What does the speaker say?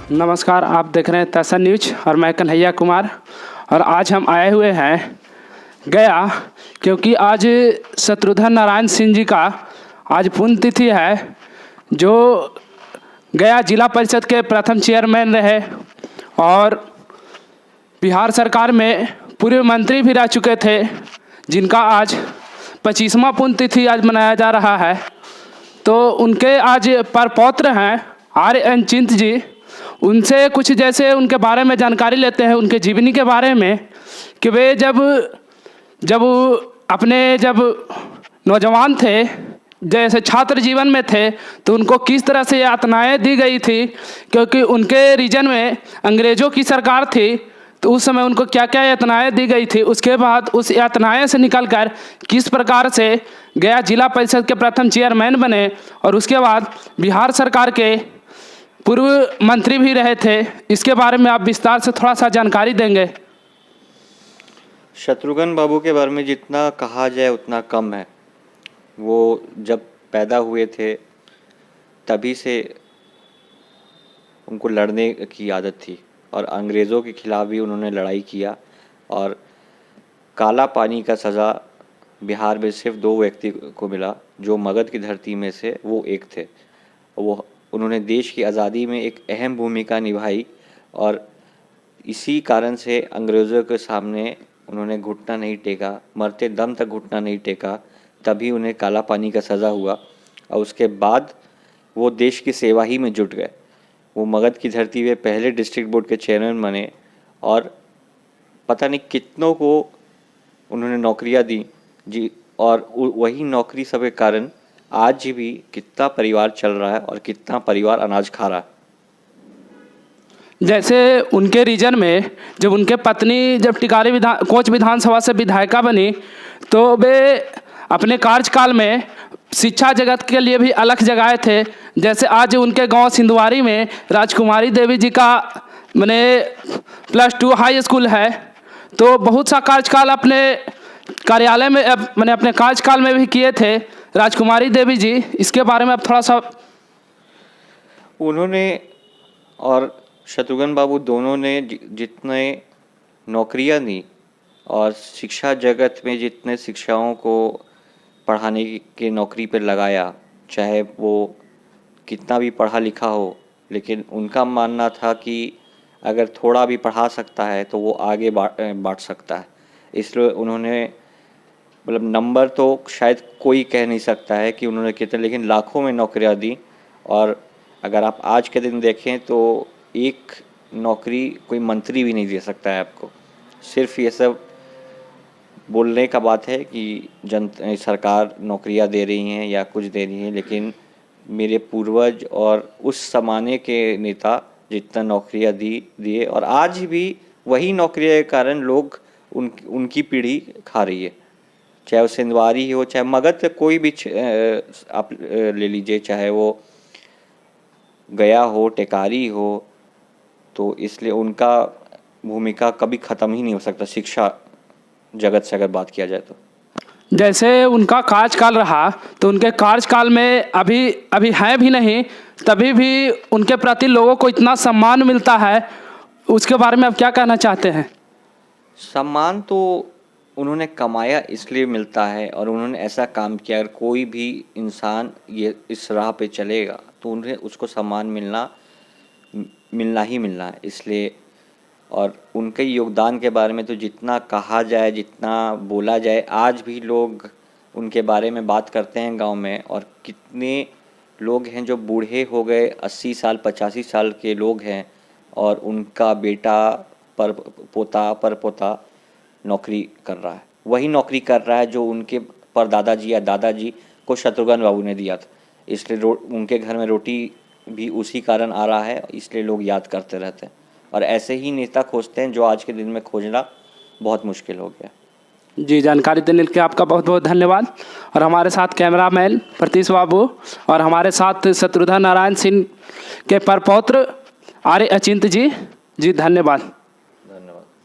नमस्कार, आप देख रहे हैं तहसन न्यूज और मैं कन्हैया कुमार। और आज हम आए हुए हैं गया, क्योंकि आज शत्रुघ्न नारायण सिंह जी का आज पुण्यतिथि है, जो गया जिला परिषद के प्रथम चेयरमैन रहे और बिहार सरकार में पूर्व मंत्री भी रह चुके थे, जिनका आज 25वां पुण्यतिथि आज मनाया जा रहा है। तो उनके आज परपौत्र हैं आर्य चिंत जी। उनसे कुछ जैसे उनके बारे में जानकारी लेते हैं, उनके जीवनी के बारे में, कि वे जब नौजवान थे, जैसे छात्र जीवन में थे, तो उनको किस तरह से यातनाएं दी गई थी, क्योंकि उनके रीजन में अंग्रेज़ों की सरकार थी। तो उस समय उनको क्या क्या यातनाएं दी गई थी, उसके बाद उस यातनाएं से निकलकर किस प्रकार से गया जिला परिषद के प्रथम चेयरमैन बने और उसके बाद बिहार सरकार के पूर्व मंत्री भी रहे थे। इसके बारे में आप विस्तार से थोड़ा सा जानकारी देंगे। शत्रुघ्न बाबू के बारे में जितना कहा जाए उतना कम है। वो जब पैदा हुए थे तभी से उनको लड़ने की आदत थी और अंग्रेज़ों के खिलाफ भी उन्होंने लड़ाई किया। और काला पानी का सज़ा बिहार में सिर्फ 2 व्यक्ति को मिला, जो मगध की धरती में से वो एक थे। उन्होंने देश की आज़ादी में एक अहम भूमिका निभाई और इसी कारण से अंग्रेज़ों के सामने उन्होंने घुटना नहीं टेका, मरते दम तक घुटना नहीं टेका, तभी उन्हें काला पानी का सज़ा हुआ। और उसके बाद वो देश की सेवा ही में जुट गए। वो मगध की धरती पे पहले डिस्ट्रिक्ट बोर्ड के चेयरमैन बने और पता नहीं कितनों को उन्होंने नौकरियां दी जी। और वही नौकरी सब के कारण आज भी कितना परिवार चल रहा है और कितना परिवार अनाज खा रहा है। जैसे उनके रीजन में जब उनके पत्नी टिकारी कोच विधानसभा से विधायिका बनी, तो वे अपने कार्यकाल में शिक्षा जगत के लिए भी अलग जगाए थे। जैसे आज उनके गांव सिंधुवारी में राजकुमारी देवी जी का +2 हाई स्कूल है। तो बहुत सा कार्यकाल अपने कार्यालय में अपने कार्यकाल में भी किए थे राजकुमारी देवी जी। इसके बारे में अब थोड़ा सा। उन्होंने और शत्रुघ्न बाबू दोनों ने जितने नौकरियां दी और शिक्षा जगत में जितने शिक्षाओं को पढ़ाने के नौकरी पर लगाया, चाहे वो कितना भी पढ़ा लिखा हो, लेकिन उनका मानना था कि अगर थोड़ा भी पढ़ा सकता है तो वो आगे बांट सकता है। इसलिए उन्होंने मतलब नंबर तो शायद कोई कह नहीं सकता है कि उन्होंने कितने, लेकिन लाखों में नौकरियां दी। और अगर आप आज के दिन देखें तो एक नौकरी कोई मंत्री भी नहीं दे सकता है आपको। सिर्फ ये सब बोलने का बात है कि सरकार नौकरियां दे रही हैं या कुछ दे रही हैं, लेकिन मेरे पूर्वज और उस ज़माने के नेता जितना नौकरियां दिए और आज भी वही नौकरियों के कारण लोग उनकी पीढ़ी खा रही है। चाहे वो सिंधवारी हो, चाहे मगध, कोई भी आप ले लीजिए, चाहे वो गया हो, टेकारी हो। तो इसलिए उनका भूमिका कभी ख़त्म ही नहीं हो सकता शिक्षा जगत से अगर बात किया जाए तो। जैसे उनका कार्यकाल रहा, तो उनके कार्यकाल में अभी है भी नहीं, तभी भी उनके प्रति लोगों को इतना सम्मान मिलता है। उसके बारे में आप क्या कहना चाहते हैं? सम्मान तो उन्होंने कमाया इसलिए मिलता है और उन्होंने ऐसा काम किया। अगर कोई भी इंसान ये इस राह पे चलेगा तो उन्हें उसको सम्मान मिलना ही मिलना है। इसलिए और उनके योगदान के बारे में तो जितना कहा जाए, जितना बोला जाए, आज भी लोग उनके बारे में बात करते हैं गांव में। और कितने लोग हैं जो बूढ़े हो गए, 80 साल 85 साल के लोग हैं और उनका बेटा परपोता नौकरी कर रहा है। वही नौकरी कर रहा है जो उनके परदादाजी या दादाजी को शत्रुघ्न बाबू ने दिया था। इसलिए उनके घर में रोटी भी उसी कारण आ रहा है, इसलिए लोग याद करते रहते हैं। और ऐसे ही नेता खोजते हैं जो आज के दिन में खोजना बहुत मुश्किल हो गया। जी, जानकारी देने के लिए आपका बहुत बहुत धन्यवाद। और हमारे साथ कैमरामैन प्रतीश बाबू और हमारे साथ शत्रुघ्न नारायण सिंह के परपौत्र आर्य चिंत जी। जी धन्यवाद।